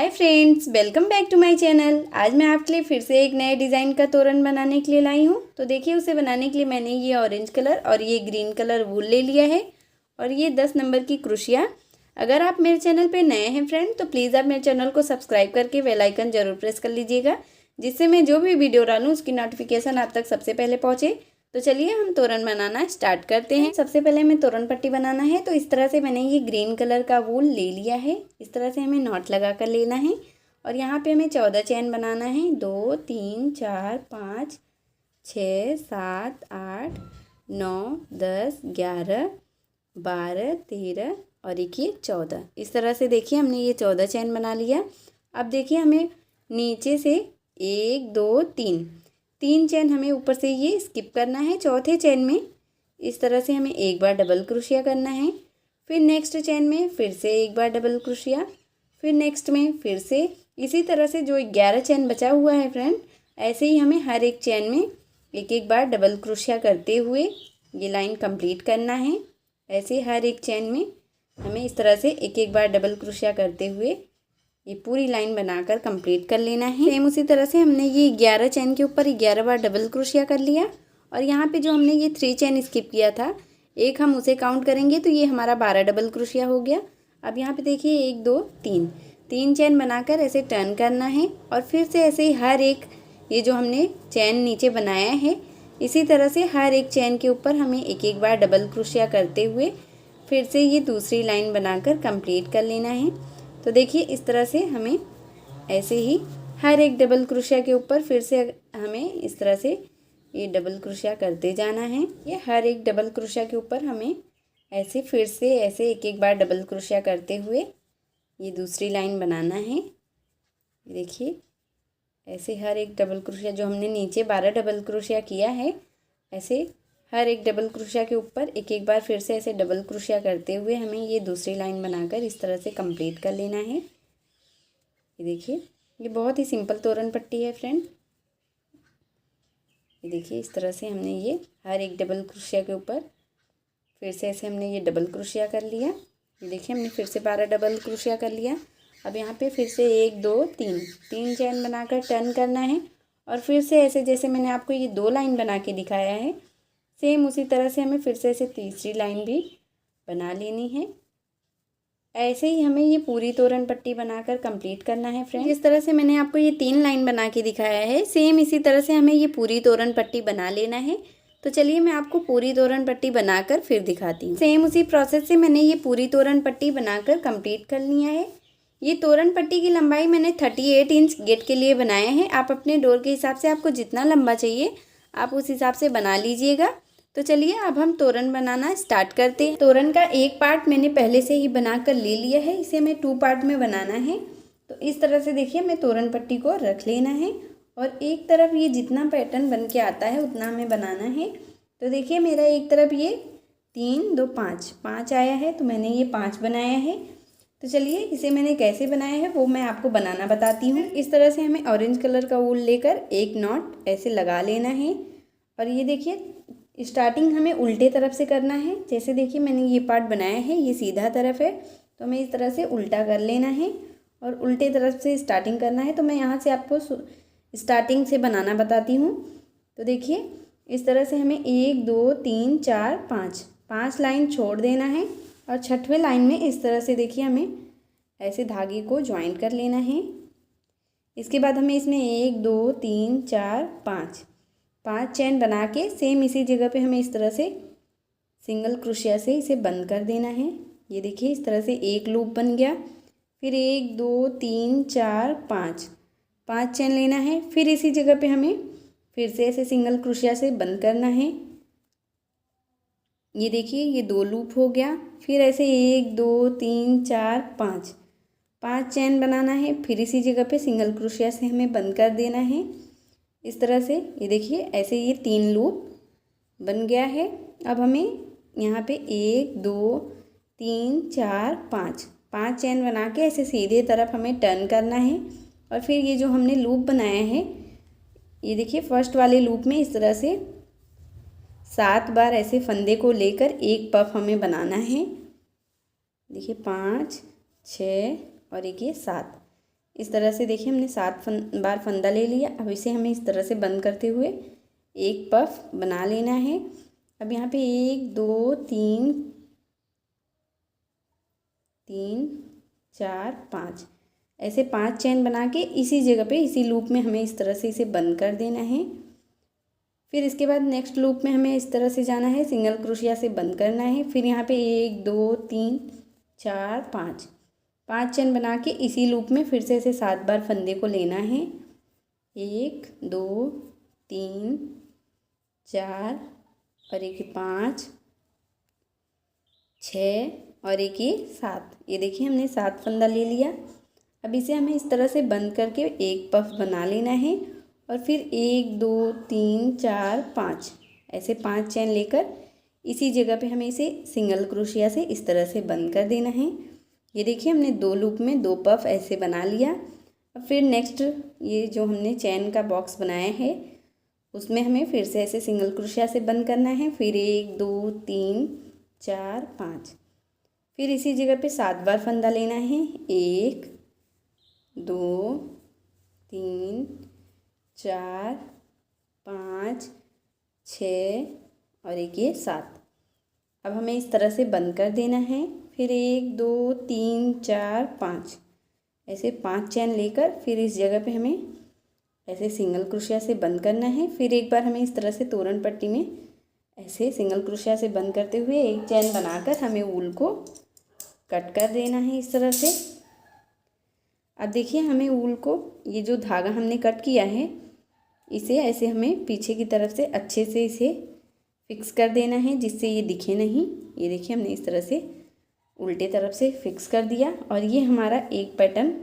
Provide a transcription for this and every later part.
Hi friends, welcome back to my channel. आज मैं आपके लिए फिर से एक नए डिज़ाइन का तोरण बनाने के लिए लाई हूँ। तो देखिए, उसे बनाने के लिए मैंने ये ऑरेंज कलर और ये ग्रीन कलर वूल ले लिया है और ये 10 नंबर की क्रोशिया। अगर आप मेरे चैनल पे नए हैं फ्रेंड, तो प्लीज़ आप मेरे चैनल को सब्सक्राइब करके बेल आइकन ज़रूर प्रेस कर लीजिएगा, जिससे मैं जो भी वीडियो डालूँ उसकी नोटिफिकेशन आप तक सबसे पहले पहुँचे। तो चलिए हम तोरण बनाना स्टार्ट करते हैं। सबसे पहले हमें तोरण पट्टी बनाना है। तो इस तरह से मैंने ये ग्रीन कलर का वूल ले लिया है। इस तरह से हमें नॉट लगा कर लेना है और यहाँ पे हमें 14 चैन बनाना है। 2 3 4 5 6 7 8 9 10 11 12 13 और एक ये 14। इस तरह से देखिए हमने ये 14 चैन बना लिया। अब देखिए हमें नीचे से 1 2 3 चैन हमें ऊपर से ये स्किप करना है। चौथे चैन में इस तरह से हमें एक बार डबल क्रोशिया करना है। फिर नेक्स्ट चैन में फिर से एक बार डबल क्रोशिया, फिर नेक्स्ट में फिर से इसी तरह से जो 11 चैन बचा हुआ है फ्रेंड, ऐसे ही हमें हर एक चैन में एक एक बार डबल क्रोशिया करते हुए ये लाइन कंप्लीट करना है। ऐसे हर एक चैन में हमें इस तरह से एक एक बार डबल क्रोशिया करते हुए ये पूरी लाइन बनाकर कंप्लीट कर लेना है। सेम उसी तरह से हमने ये 11 चैन के ऊपर 11 बार डबल क्रोशिया कर लिया और यहाँ पे जो हमने ये 3 चैन स्किप किया था, एक हम उसे काउंट करेंगे तो ये हमारा 12 डबल क्रोशिया हो गया। अब यहाँ पे देखिए 1 2 3 चैन बनाकर ऐसे टर्न करना है और फिर से ऐसे ही हर एक ये जो हमने चैन नीचे बनाया है, इसी तरह से हर एक चैन के ऊपर हमें एक एक बार डबल क्रोशिया करते हुए फिर से ये दूसरी लाइन बनाकर कंप्लीट कर लेना है। तो देखिए इस तरह से हमें ऐसे ही हर एक डबल क्रोशिया के ऊपर फिर से हमें इस तरह से ये डबल क्रोशिया करते जाना है। ये हर एक डबल क्रोशिया के ऊपर हमें ऐसे फिर से ऐसे एक एक बार डबल क्रोशिया करते हुए ये दूसरी लाइन बनाना है। देखिए ऐसे हर एक डबल क्रोशिया जो हमने नीचे 12 डबल क्रोशिया किया है, ऐसे हर एक डबल क्रोशिया के ऊपर एक एक बार फिर से ऐसे डबल क्रोशिया करते हुए हमें ये दूसरी लाइन बनाकर इस तरह से कंप्लीट कर लेना है। ये देखिए ये बहुत ही सिंपल तोरण पट्टी है फ्रेंड। ये देखिए इस तरह से हमने ये हर एक डबल क्रोशिया के ऊपर फिर से ऐसे हमने ये डबल क्रोशिया कर लिया। ये देखिए हमने फिर से 12 डबल क्रोशिया कर लिया। अब यहाँ पे फिर से 1 2 3 चैन बनाकर टर्न करना है और फिर से ऐसे जैसे मैंने आपको ये 2 लाइन बना के दिखाया है, सेम उसी तरह से हमें फिर से ऐसे तीसरी लाइन भी बना लेनी है। ऐसे ही हमें ये पूरी तोरण पट्टी बनाकर कंप्लीट करना है फ्रेंड। इस तरह से मैंने आपको ये 3 लाइन बना के दिखाया है, सेम इसी तरह से हमें ये पूरी तोरण पट्टी बना लेना है। तो चलिए मैं आपको पूरी तोरण पट्टी बनाकर फिर दिखाती हूँ। सेम उसी प्रोसेस से मैंने ये पूरी तोरण पट्टी बनाकर कंप्लीट कर लिया है। ये तोरण पट्टी की लंबाई मैंने 38 इंच गेट के लिए बनाया है। आप अपने डोर के हिसाब से आपको जितना लंबा चाहिए आप उस हिसाब से बना लीजिएगा। तो चलिए अब हम तोरण बनाना स्टार्ट करते हैं। तोरण का एक पार्ट मैंने पहले से ही बनाकर ले लिया है, इसे हमें 2 पार्ट में बनाना है। तो इस तरह से देखिए हमें तोरण पट्टी को रख लेना है और एक तरफ ये जितना पैटर्न बन के आता है उतना हमें बनाना है। तो देखिए मेरा एक तरफ ये 3 2 5 आया है, तो मैंने ये 5 बनाया है। तो चलिए इसे मैंने कैसे बनाया है वो मैं आपको बनाना बताती हूँ। इस तरह से हमें ऑरेंज कलर का वूल लेकर एक नॉट ऐसे लगा लेना है और ये देखिए स्टार्टिंग हमें उल्टे तरफ से करना है। जैसे देखिए मैंने ये पार्ट बनाया है, ये सीधा तरफ है, तो हमें इस तरह से उल्टा कर लेना है और उल्टे तरफ से स्टार्टिंग करना है। तो मैं यहाँ से आपको स्टार्टिंग से बनाना बताती हूँ। तो देखिए इस तरह से हमें 1 2 3 4 5 लाइन छोड़ देना है और छठवें लाइन में इस तरह से देखिए हमें ऐसे धागे को ज्वाइन कर लेना है। इसके बाद हमें इसमें 1 2 3 4 5 चैन बना के सेम इसी जगह पे हमें इस तरह से सिंगल क्रोशिया से इसे बंद कर देना है। ये देखिए इस तरह से एक लूप बन गया। फिर 1 2 3 4 5 चैन लेना है, फिर इसी जगह पे हमें फिर से ऐसे सिंगल क्रोशिया से बंद करना है। ये देखिए ये 2 लूप हो गया। फिर ऐसे 1 2 3 4 5 चैन बनाना है, फिर इसी जगह पे सिंगल क्रोशिया से हमें बंद कर देना है इस तरह से। ये देखिए ऐसे ये 3 लूप बन गया है। अब हमें यहाँ पे 1 2 3 4 5 चैन बना के ऐसे सीधे तरफ हमें टर्न करना है और फिर ये जो हमने लूप बनाया है, ये देखिए फर्स्ट वाले लूप में इस तरह से 7 बार ऐसे फंदे को लेकर एक पफ हमें बनाना है। देखिए 5 6 और एक ये 7। इस तरह से देखिए हमने 7 बार फंदा ले लिया। अब इसे हमें इस तरह से बंद करते हुए एक पफ बना लेना है। अब यहाँ पे 1 2 3 3 4 5 ऐसे 5 चैन बना के इसी जगह पे इसी लूप में हमें इस तरह से इसे बंद कर देना है। फिर इसके बाद नेक्स्ट लूप में हमें इस तरह से जाना है, सिंगल क्रोशिया से बंद करना है। फिर यहाँ पे 1 2 3 4 5 चैन बना के इसी लूप में फिर से ऐसे 7 बार फंदे को लेना है। 1 2 3 4 और एक 5 6 और एक ये 7। ये देखिए हमने 7 फंदा ले लिया। अब इसे हमें इस तरह से बंद करके एक पफ बना लेना है और फिर 1 2 3 4 5 ऐसे 5 चैन लेकर इसी जगह पे हमें इसे सिंगल क्रोशिया से इस तरह से बंद कर देना है। ये देखिए हमने 2 लूप में 2 पफ ऐसे बना लिया। अब फिर नेक्स्ट ये जो हमने चैन का बॉक्स बनाया है उसमें हमें फिर से ऐसे सिंगल क्रोशिया से बंद करना है। फिर 1 2 3 4 5 फिर इसी जगह पे 7 बार फंदा लेना है। 1 2 3 4 5 6 और एक ये 7। अब हमें इस तरह से बंद कर देना है। फिर 1 2 3 4 5 ऐसे 5 चैन लेकर फिर इस जगह पे हमें ऐसे सिंगल क्रोशिया से बंद करना है। फिर एक बार हमें इस तरह से तोरण पट्टी में ऐसे सिंगल क्रोशिया से बंद करते हुए एक चैन बनाकर हमें ऊल को कट कर देना है इस तरह से। अब देखिए हमें ऊल को ये जो धागा हमने कट किया है इसे ऐसे हमें पीछे की तरफ से अच्छे से इसे फिक्स कर देना है जिससे ये दिखे नहीं। ये देखिए हमने इस तरह से उल्टे तरफ से फिक्स कर दिया और ये हमारा एक पैटर्न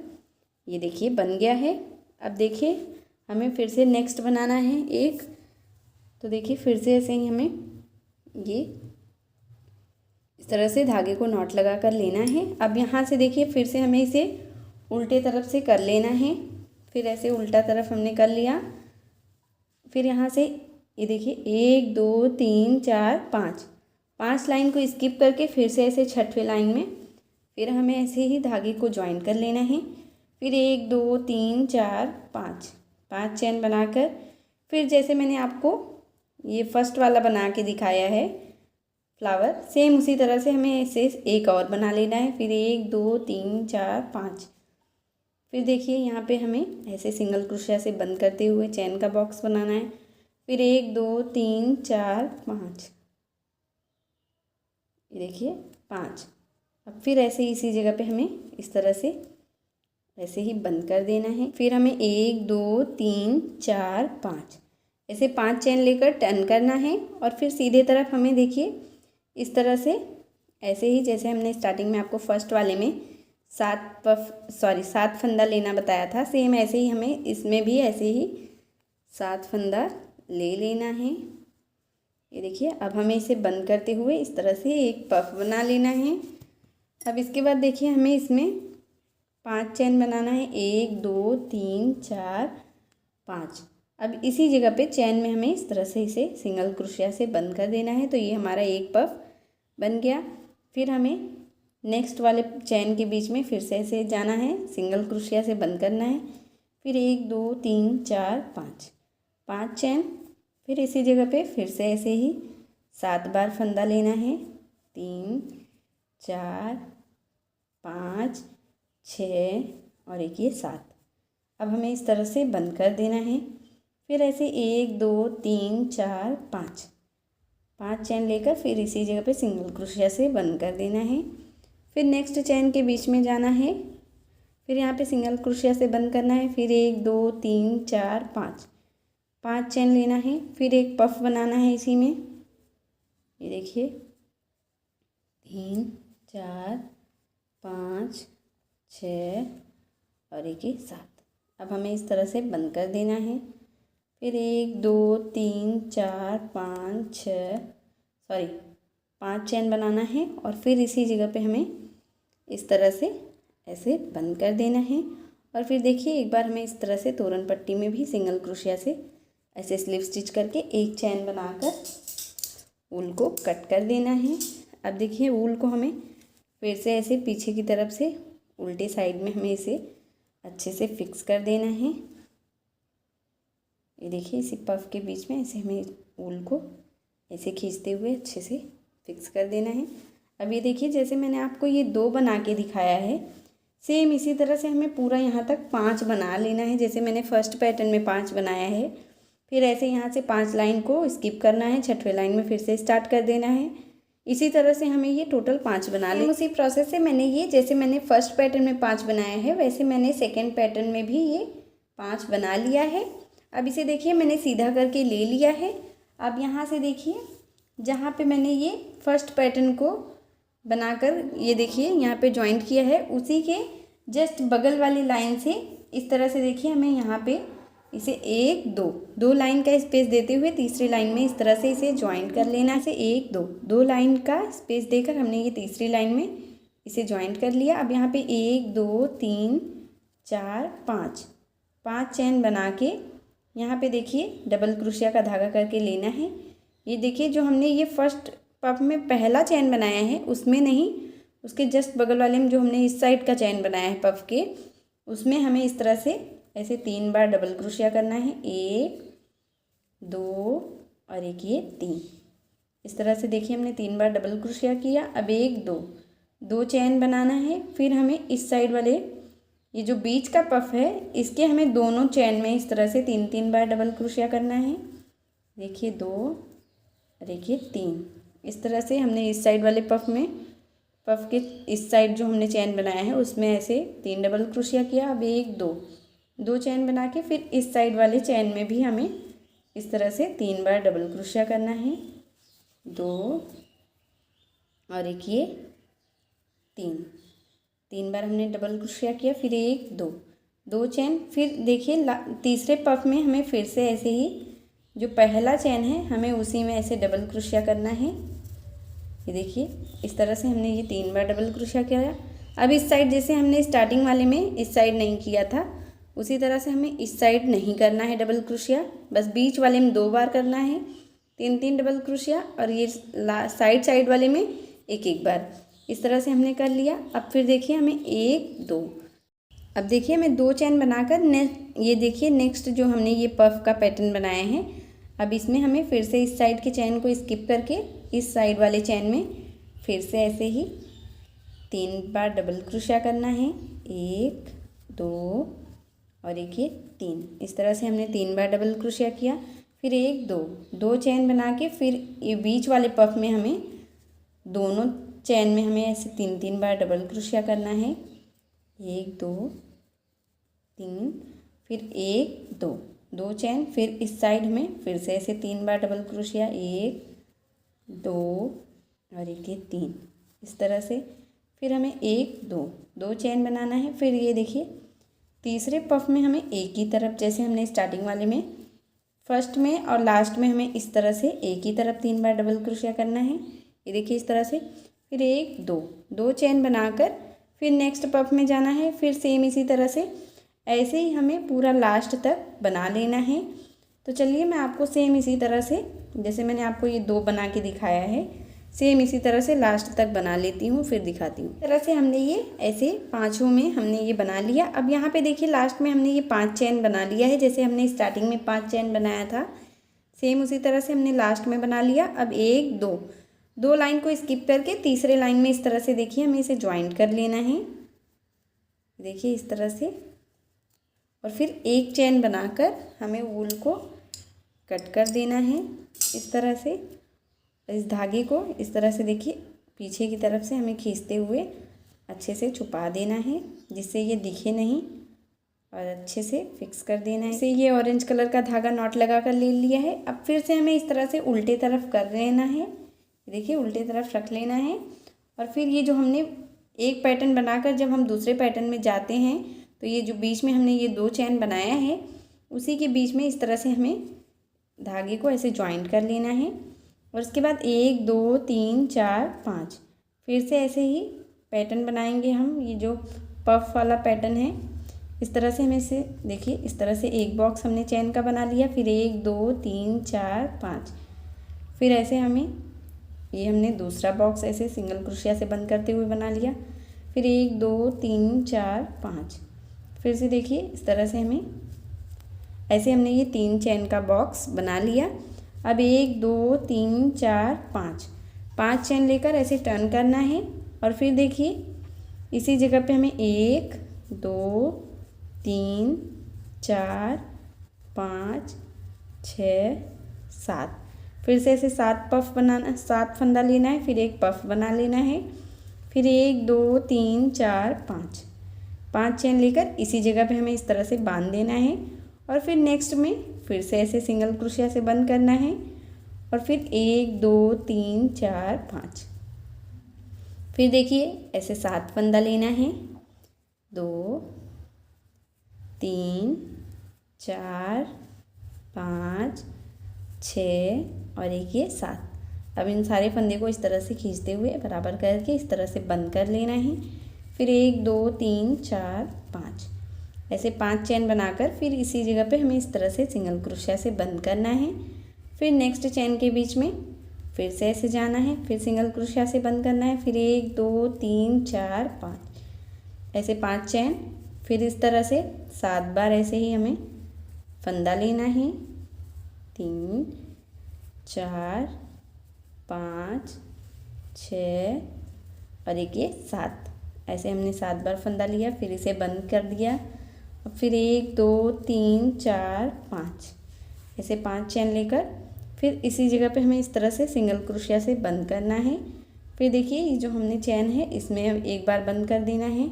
ये देखिए बन गया है। अब देखिए हमें फिर से नेक्स्ट बनाना है एक। तो देखिए फिर से ऐसे ही हमें ये इस तरह से धागे को नॉट लगा कर लेना है। अब यहाँ से देखिए फिर से हमें इसे उल्टे तरफ से कर लेना है। फिर ऐसे उल्टा तरफ हमने कर लिया। फिर यहाँ से ये देखिए 1 2 3 4 5 लाइन को स्किप करके फिर से ऐसे छठवें लाइन में फिर हमें ऐसे ही धागे को ज्वाइन कर लेना है। फिर 1 2 3 4 5 चैन बनाकर फिर जैसे मैंने आपको ये फर्स्ट वाला बना के दिखाया है फ्लावर, सेम उसी तरह से हमें ऐसे एक और बना लेना है। फिर 1 2 3 4 5 फिर देखिए यहाँ पे हमें ऐसे सिंगल क्रोशिया से बंद करते हुए चैन का बॉक्स बनाना है। फिर 1 2 3 4 5 ये देखिए 5। अब फिर ऐसे इसी जगह पे हमें इस तरह से ऐसे ही बंद कर देना है। फिर हमें 1 2 3 4 5 ऐसे 5 चैन लेकर टर्न करना है और फिर सीधे तरफ हमें देखिए इस तरह से ऐसे ही जैसे हमने स्टार्टिंग में आपको फर्स्ट वाले में 7 फंदा लेना बताया था, सेम ऐसे ही हमें इसमें भी ऐसे ही 7 फंदा ले लेना है। ये देखिए अब हमें इसे बंद करते हुए इस तरह से एक पफ बना लेना है। अब इसके बाद देखिए हमें इसमें 5 चैन बनाना है। 1 2 3 4 5। अब इसी जगह पे चैन में हमें इस तरह से इसे सिंगल क्रोशिया से बंद कर देना है। तो ये हमारा एक पफ बन गया। फिर हमें नेक्स्ट वाले चैन के बीच में फिर से ऐसे जाना है, सिंगल क्रोशिया से बंद करना है। फिर 1 2 3 4 5 चैन फिर इसी जगह पे फिर से ऐसे ही 7 बार फंदा लेना है। 3 4 5 6 और एक ये 7। अब हमें इस तरह से बंद कर देना है। फिर ऐसे 1 2 3 4 5 चैन लेकर फिर इसी जगह पे सिंगल क्रोशिया से बंद कर देना है। फिर नेक्स्ट चैन के बीच में जाना है। फिर यहाँ पे सिंगल क्रोशिया से बंद करना है। फिर 1 2 3 4 5 चैन लेना है। फिर एक पफ बनाना है इसी में। ये देखिए 3 4 5 6 और एक 7। अब हमें इस तरह से बंद कर देना है। फिर 1 2 3 4 5 चैन बनाना है और फिर इसी जगह पे हमें इस तरह से ऐसे बंद कर देना है। और फिर देखिए एक बार हमें इस तरह से तोरण पट्टी में भी सिंगल क्रोशिया से ऐसे स्लिप स्टिच करके एक चैन बनाकर ऊल को कट कर देना है। अब देखिए ऊल को हमें फिर से ऐसे पीछे की तरफ से उल्टे साइड में हमें इसे अच्छे से फिक्स कर देना है। ये देखिए इसी पफ के बीच में ऐसे हमें ऊल को ऐसे खींचते हुए अच्छे से फिक्स कर देना है। अब ये देखिए जैसे मैंने आपको ये 2 बना के दिखाया है, सेम इसी तरह से हमें पूरा यहाँ तक 5 बना लेना है। जैसे मैंने फर्स्ट पैटर्न में 5 बनाया है, फिर ऐसे यहाँ से 5 लाइन को स्किप करना है, 6वें लाइन में फिर से स्टार्ट कर देना है। इसी तरह से हमें ये टोटल 5 बना लें। उसी प्रोसेस से मैंने ये जैसे मैंने फर्स्ट पैटर्न में 5 बनाया है, वैसे मैंने सेकेंड पैटर्न में भी ये 5 बना लिया है। अब इसे देखिए मैंने सीधा करके ले लिया है। अब यहाँ से देखिए जहाँ पे मैंने ये फर्स्ट पैटर्न को बनाकर ये देखिए यहाँ पे जॉइंट किया है, उसी के जस्ट बगल वाली लाइन से इस तरह से देखिए हमें यहाँ पे इसे 1 2 लाइन का स्पेस देते हुए तीसरी लाइन में इस तरह से इसे जॉइंट कर लेना है। 1 2 लाइन का स्पेस देकर हमने ये तीसरी लाइन में इसे जॉइंट कर लिया। अब यहाँ पे 1 2 3 4 5 चैन बना के यहाँ पे देखिए डबल क्रोशिया का धागा करके लेना है। ये देखिए जो हमने ये फर्स्ट पफ में पहला चैन बनाया है उसमें नहीं, उसके जस्ट बगल वाले में जो हमने इस साइड का चैन बनाया है पफ के, उसमें हमें इस तरह से ऐसे 3 बार डबल क्रोशिया करना है। 1 2 और एक ये 3। इस तरह से देखिए हमने 3 बार डबल क्रोशिया किया। अब 1 2 चैन बनाना है। फिर हमें इस साइड वाले ये जो बीच का पफ है इसके हमें दोनों चैन में इस तरह से 3 बार डबल क्रोशिया करना है। देखिए 2 और देखिए 3। इस तरह से हमने इस साइड वाले पफ के इस साइड जो हमने चैन बनाया है उसमें ऐसे 3 डबल क्रोशिया किया। अब 1 2 चैन बना के फिर इस साइड वाले चैन में भी हमें इस तरह से 3 बार डबल क्रोशिया करना है। 2 और एक ये 3 बार हमने डबल क्रोशिया किया। फिर 1 2 चैन। फिर देखिए तीसरे पफ में हमें फिर से ऐसे ही जो पहला चैन है हमें उसी में ऐसे डबल क्रोशिया करना है। ये देखिए इस तरह से हमने ये 3 बार डबल क्रोशिया किया। अब इस साइड जैसे हमने स्टार्टिंग वाले में इस साइड नहीं किया था उसी तरह से हमें इस साइड नहीं करना है डबल क्रोशिया, बस बीच वाले में 2 बार करना है 3 डबल क्रोशिया, और ये साइड वाले में 1 बार। इस तरह से हमने कर लिया। अब फिर देखिए हमें 1 2, अब देखिए हमें 2 चैन बनाकर ये देखिए नेक्स्ट जो हमने ये पफ का पैटर्न बनाया है, अब इसमें हमें फिर से इस साइड के चैन को स्किप करके इस साइड वाले चैन में फिर से ऐसे ही 3 बार डबल क्रोशिया करना है। 1 2 और एक ये 3। इस तरह से हमने 3 बार डबल क्रोशिया किया। फिर 1 2 चैन बना के फिर ये बीच वाले पफ में हमें दोनों चैन में हमें ऐसे 3 बार डबल क्रोशिया करना है। 1 2 3 फिर 1 2 चैन, फिर इस साइड में फिर से ऐसे 3 बार डबल क्रोशिया। 1 2 और एक ये 3। इस तरह से फिर हमें 1 2 चैन बनाना है। फिर ये देखिए तीसरे पफ में हमें एक ही तरफ, जैसे हमने स्टार्टिंग वाले में फर्स्ट में और लास्ट में हमें इस तरह से एक ही तरफ 3 बार डबल क्रोशिया करना है। ये देखिए इस तरह से। फिर 1 2 चैन बनाकर फिर नेक्स्ट पफ में जाना है। फिर सेम इसी तरह से ऐसे ही हमें पूरा लास्ट तक बना लेना है। तो चलिए मैं आपको सेम इसी तरह से जैसे मैंने आपको ये 2 बना के दिखाया है, सेम इसी तरह से लास्ट तक बना लेती हूँ, फिर दिखाती हूँ। इस तरह से हमने ये ऐसे 5 में हमने ये बना लिया। अब यहाँ पे देखिए लास्ट में हमने ये 5 चैन बना लिया है, जैसे हमने स्टार्टिंग में 5 चैन बनाया था सेम उसी तरह से हमने लास्ट में बना लिया। अब 1 2 लाइन को स्किप करके तीसरे लाइन में इस तरह से देखिए हमें इसे ज्वाइंट कर लेना है। देखिए इस तरह से, और फिर एक चैन बनाकर हमें वूल को कट कर देना है इस तरह से। इस धागे को इस तरह से देखिए पीछे की तरफ से हमें खींचते हुए अच्छे से छुपा देना है जिससे ये दिखे नहीं, और अच्छे से फिक्स कर देना है। इसे ये ऑरेंज कलर का धागा नॉट लगा कर ले लिया है। अब फिर से हमें इस तरह से उल्टे तरफ कर लेना है। देखिए उल्टे तरफ रख लेना है, और फिर ये जो हमने एक पैटर्न बनाकर जब हम दूसरे पैटर्न में जाते हैं तो ये जो बीच में हमने ये 2 चैन बनाया है उसी के बीच में इस तरह से हमें धागे को ऐसे ज्वाइंट कर लेना है। और उसके बाद 1 2 3 4 5 फिर से ऐसे ही पैटर्न बनाएंगे हम। ये जो पफ वाला पैटर्न है इस तरह से हमें इसे देखिए इस तरह से एक बॉक्स हमने चैन का बना लिया। फिर 1 2 3 4 5 फिर ऐसे हमें ये हमने दूसरा बॉक्स ऐसे सिंगल क्रोशिया से बंद करते हुए बना लिया। फिर 1 2 3 4 5 फिर से देखिए इस तरह से हमें ऐसे हमने ये 3 चैन का बॉक्स बना लिया। अब 1 2 3 4 5 चैन लेकर ऐसे टर्न करना है और फिर देखिए इसी जगह पे हमें 1 2 3 4 5 6 7 फिर से ऐसे 7 फंदा लेना है, फिर एक पफ बना लेना है, फिर 1 2 3 4 5 चैन लेकर इसी जगह पे हमें इस तरह से बांध देना है और फिर नेक्स्ट में फिर से ऐसे सिंगल क्रोशिया से बंद करना है और फिर 1 2 3 4 5 फिर देखिए ऐसे 7 फंदा लेना है, 2 3 4 5 6 और एक ये 7। अब इन सारे फंदे को इस तरह से खींचते हुए बराबर करके इस तरह से बंद कर लेना है। फिर 1 2 3 4 5 ऐसे 5 चैन बनाकर फिर इसी जगह पे हमें इस तरह से सिंगल क्रोशिया से बंद करना है। फिर नेक्स्ट चैन के बीच में फिर से ऐसे जाना है, फिर सिंगल क्रोशिया से बंद करना है, फिर 1 2 3 4 5 ऐसे 5 चैन, फिर इस तरह से 7 बार ऐसे ही हमें फंदा लेना है, 3 4 5 6 और एक ये 7 ऐसे हमने 7 बार फंदा लिया, फिर इसे बंद कर दिया। अब फिर 1 2 3 4 5 ऐसे 5 चैन लेकर फिर इसी जगह पे हमें इस तरह से सिंगल क्रोशिया से बंद करना है। फिर देखिए ये जो हमने चैन है इसमें हम एक बार बंद कर देना है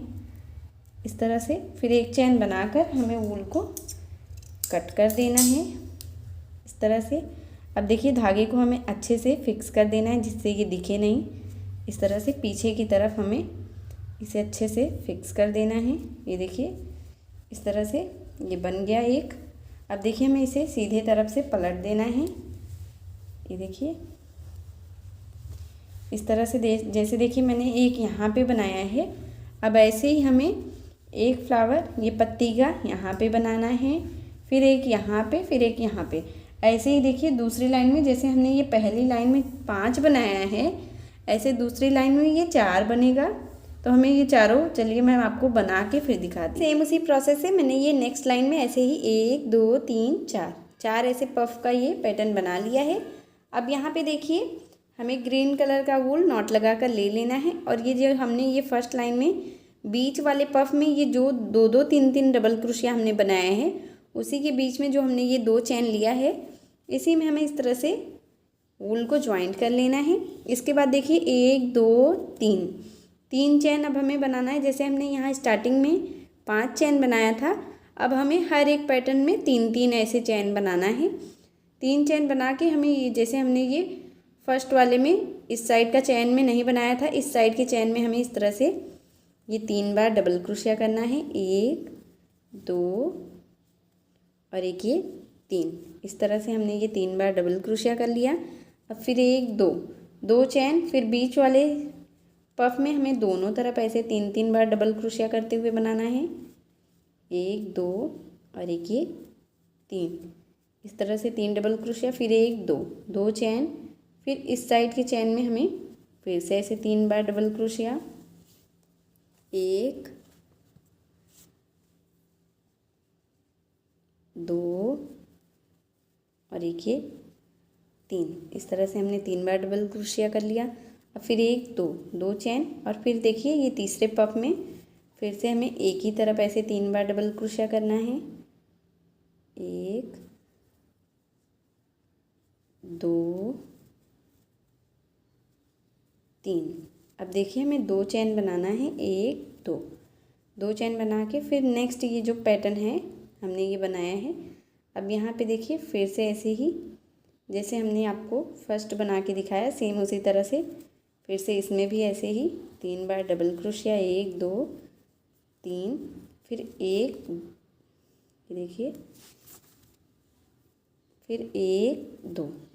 इस तरह से, फिर एक चैन बनाकर हमें वूल को कट कर देना है इस तरह से। अब देखिए धागे को हमें अच्छे से फिक्स कर देना है जिससे ये दिखे नहीं, इस तरह से पीछे की तरफ हमें इसे अच्छे से फिक्स कर देना है। ये देखिए इस तरह से ये बन गया एक। अब देखिए हमें इसे सीधे तरफ से पलट देना है। ये देखिए इस तरह से जैसे देखिए मैंने एक यहाँ पे बनाया है। अब ऐसे ही हमें एक फ्लावर ये पत्ती का यहाँ पे बनाना है, फिर एक यहाँ पे, फिर एक यहाँ पे। ऐसे ही देखिए दूसरी लाइन में जैसे हमने ये पहली लाइन में 5 बनाया है, ऐसे दूसरी लाइन में ये 4 बनेगा। तो हमें ये चारों, चलिए मैं आपको बना के फिर दिखाती हूँ। सेम उसी प्रोसेस से मैंने ये नेक्स्ट लाइन में ऐसे ही 1 2 3 4 ऐसे पफ का ये पैटर्न बना लिया है। अब यहाँ पे देखिए हमें ग्रीन कलर का वूल नॉट लगा कर ले लेना है और ये जो हमने ये फर्स्ट लाइन में बीच वाले पफ में ये जो 2 2 3 3 डबल क्रोशिया हमने बनाया है उसी के बीच में जो हमने ये 2 चैन लिया है इसी में हमें इस तरह से वूल को ज्वाइंट कर लेना है। इसके बाद देखिए 1 2 3 चैन अब हमें बनाना है। जैसे हमने यहाँ स्टार्टिंग में 5 चैन बनाया था, अब हमें हर एक पैटर्न में 3 3 ऐसे चैन बनाना है। 3 चैन बना के हमें ये जैसे हमने ये फर्स्ट वाले में इस साइड का चैन में नहीं बनाया था, इस साइड के चैन में हमें इस तरह से ये 3 बार डबल क्रोशिया करना है, 1 2 और एक ये 3। इस तरह से हमने ये 3 बार डबल क्रोशिया कर लिया। अब फिर 1 2 चैन, फिर बीच वाले पफ में हमें दोनों तरफ ऐसे 3 3 बार डबल क्रोशिया करते हुए बनाना है, 1 2 और एक ये 3। इस तरह से 3 डबल क्रोशिया, फिर 1 2 चैन, फिर इस साइड के चैन में हमें फिर से ऐसे 3 बार डबल क्रोशिया, 1 2 और एक ये 3। इस तरह से हमने 3 बार डबल क्रोशिया कर लिया। अब फिर 1 2 चैन और फिर देखिए ये तीसरे पफ में फिर से हमें एक ही तरफ ऐसे 3 बार डबल क्रोशिया करना है, 1 2 3। अब देखिए हमें 2 चैन बनाना है, 1 2 चैन बना के फिर नेक्स्ट ये जो पैटर्न है हमने ये बनाया है। अब यहाँ पे देखिए फिर से ऐसे ही जैसे हमने आपको फर्स्ट बना के दिखाया सेम उसी तरह से फिर से इसमें भी ऐसे ही 3 बार डबल क्रोशिया, 1 2 3, फिर 1 देखिए, फिर 1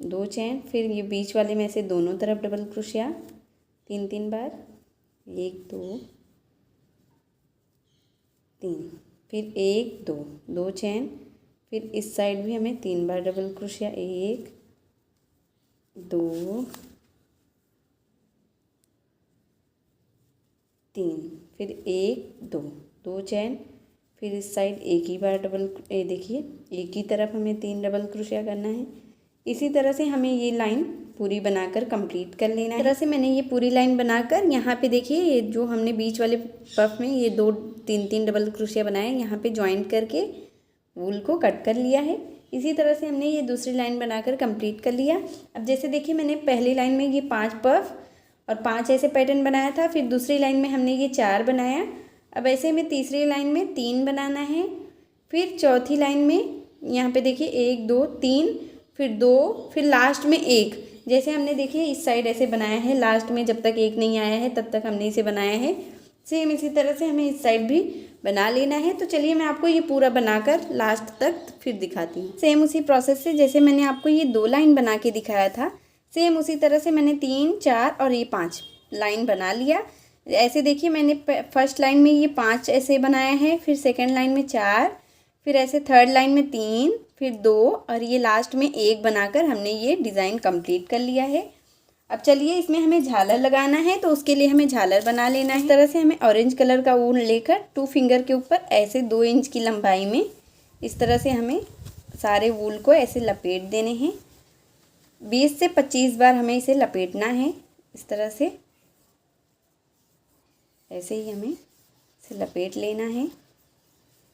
2 चैन, फिर ये बीच वाले में से दोनों तरफ डबल क्रोशिया 3 3 बार, 1 2 3, फिर 1 2 चैन, फिर इस साइड भी हमें 3 बार डबल क्रोशिया, 1 2 3, फिर 1 2 चैन, फिर इस साइड एक ही बार देखिए एक ही तरफ हमें 3 डबल क्रोशिया करना है। इसी तरह से हमें ये लाइन पूरी बनाकर कंप्लीट कर लेना है। इस तरह से मैंने ये पूरी लाइन बनाकर यहाँ पे देखिए ये जो हमने बीच वाले पफ में ये 2-3 डबल क्रोशिया बनाए, यहाँ पे जॉइंट करके वूल को कट कर लिया है। इसी तरह से हमने ये दूसरी लाइन बनाकर कंप्लीट कर लिया। अब जैसे देखिए मैंने पहली लाइन में ये 5 पफ और 5 ऐसे पैटर्न बनाया था, फिर दूसरी लाइन में हमने ये 4 बनाया। अब ऐसे में तीसरी लाइन में 3 बनाना है, फिर चौथी लाइन में यहाँ पे देखिए 1 2 3, फिर 2, फिर लास्ट में 1। जैसे हमने देखिए इस साइड ऐसे बनाया है, लास्ट में जब तक 1 नहीं आया है तब तक हमने इसे बनाया है। सेम इसी तरह से हमें इस साइड भी बना लेना है। तो चलिए मैं आपको ये पूरा बनाकर लास्ट तक फिर दिखाती हूँ। सेम उसी प्रोसेस से जैसे मैंने आपको ये 2 लाइन बना के दिखाया था, सेम उसी तरह से मैंने 3 4 और ये 5 लाइन बना लिया। ऐसे देखिए मैंने फर्स्ट लाइन में ये 5 ऐसे बनाया है, फिर सेकेंड लाइन में 4, फिर ऐसे थर्ड लाइन में 3, फिर 2 और ये लास्ट में 1 बनाकर हमने ये डिज़ाइन कंप्लीट कर लिया है। अब चलिए इसमें हमें झालर लगाना है, तो उसके लिए हमें झालर बना लेना है। इस तरह से हमें ऑरेंज कलर का ऊन लेकर 2 फिंगर के ऊपर ऐसे 2 इंच की लंबाई में इस तरह से हमें सारे वूल को ऐसे लपेट देने हैं। 20 से 25 बार हमें इसे लपेटना है। इस तरह से ऐसे ही हमें इसे लपेट लेना है।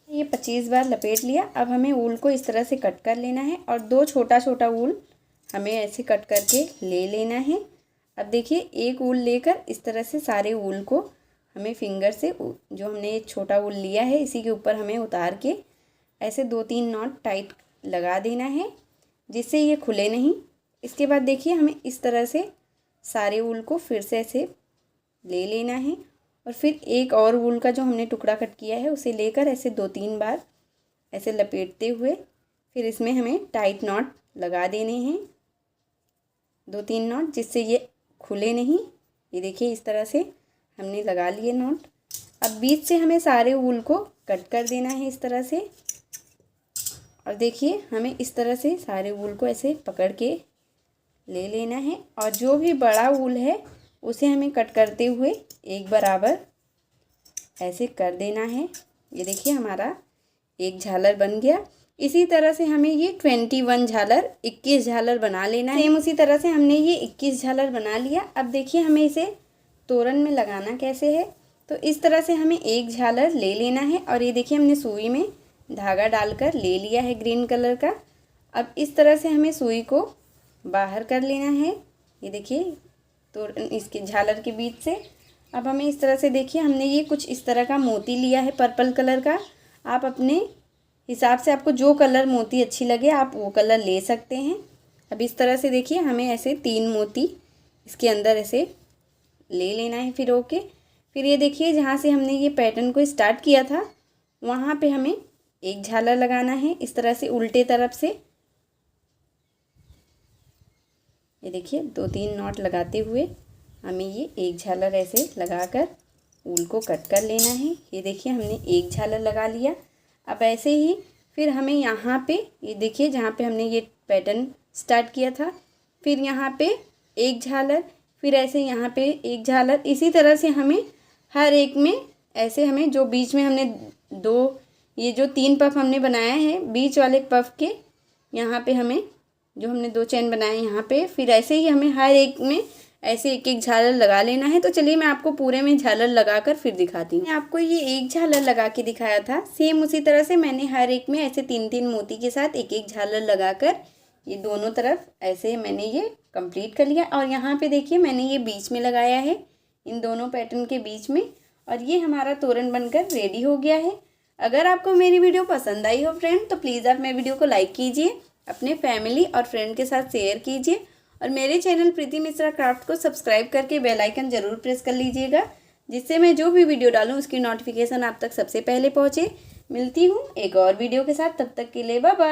ये 25 बार लपेट लिया। अब हमें वूल को इस तरह से कट कर लेना है और 2 छोटा छोटा वूल हमें ऐसे कट करके ले लेना है। अब देखिए एक वूल लेकर इस तरह से सारे वूल को हमें फिंगर से जो हमने एक छोटा वूल लिया है इसी के ऊपर हमें उतार के ऐसे 2-3 नॉट टाइट लगा देना है, जिससे ये खुले नहीं। इसके बाद देखिए हमें इस तरह से सारे वूल को फिर से ऐसे ले लेना है और फिर एक और वूल का जो हमने टुकड़ा कट किया है उसे लेकर ऐसे 2-3 बार ऐसे लपेटते हुए फिर इसमें हमें टाइट नॉट लगा देने हैं, 2-3 नॉट, जिससे ये खुले नहीं। ये देखिए इस तरह से हमने लगा लिए नॉट। अब बीच से हमें सारे वूल को कट कर देना है इस तरह से। और देखिए हमें इस तरह से सारे वूल को ऐसे पकड़ के ले लेना है और जो भी बड़ा वूल है उसे हमें कट करते हुए एक बराबर ऐसे कर देना है। ये देखिए हमारा एक झालर बन गया। इसी तरह से हमें ये 21 झालर 21 झालर बना लेना है। सेम उसी तरह से हमने ये 21 झालर बना लिया। अब देखिए हमें इसे तोरण में लगाना कैसे है, तो इस तरह से हमें एक झालर ले लेना है और ये देखिए हमने सुई में धागा डालकर ले लिया है ग्रीन कलर का। अब इस तरह से हमें सुई को बाहर कर लेना है। ये देखिए तो इसके झालर के बीच से अब हमें इस तरह से देखिए हमने ये कुछ इस तरह का मोती लिया है पर्पल कलर का। आप अपने हिसाब से आपको जो कलर मोती अच्छी लगे आप वो कलर ले सकते हैं। अब इस तरह से देखिए हमें ऐसे 3 मोती इसके अंदर ऐसे ले लेना है फिर ओके। फिर ये देखिए जहाँ से हमने ये पैटर्न को स्टार्ट किया था वहाँ पे हमें एक झालर लगाना है इस तरह से उल्टे तरफ से। ये देखिए 2-3 नॉट लगाते हुए हमें ये एक झालर ऐसे लगाकर ऊल को कट कर लेना है। ये देखिए हमने एक झालर लगा लिया। अब ऐसे ही फिर हमें यहाँ पे ये देखिए जहाँ पे हमने ये पैटर्न स्टार्ट किया था फिर यहाँ पे एक झालर, फिर ऐसे यहाँ पे एक झालर। इसी तरह से हमें हर एक में ऐसे हमें जो बीच में हमने ये जो 3 पफ हमने बनाया है बीच वाले पफ के यहाँ पे हमें जो हमने 2 चैन बनाए यहाँ पे, फिर ऐसे ही हमें हर एक में ऐसे एक एक झालर लगा लेना है। तो चलिए मैं आपको पूरे में झालर लगाकर फिर दिखाती हूँ। मैं आपको ये एक झालर लगा के दिखाया था, सेम उसी तरह से मैंने हर एक में ऐसे 3-3 मोती के साथ एक एक झालर लगाकर ये दोनों तरफ ऐसे मैंने ये कंप्लीट कर लिया। और यहाँ पे देखिए मैंने ये बीच में लगाया है इन दोनों पैटर्न के बीच में और ये हमारा तोरण बनकर रेडी हो गया है। अगर आपको मेरी वीडियो पसंद आई हो फ्रेंड तो प्लीज़ आप मेरी वीडियो को लाइक कीजिए, अपने फैमिली और फ्रेंड के साथ शेयर कीजिए और मेरे चैनल प्रीति मिश्रा क्राफ्ट को सब्सक्राइब करके बेल आइकन ज़रूर प्रेस कर लीजिएगा, जिससे मैं जो भी वीडियो डालूँ उसकी नोटिफिकेशन आप तक सबसे पहले पहुँचे। मिलती हूँ एक और वीडियो के साथ, तब तक के लिए बाय बाय।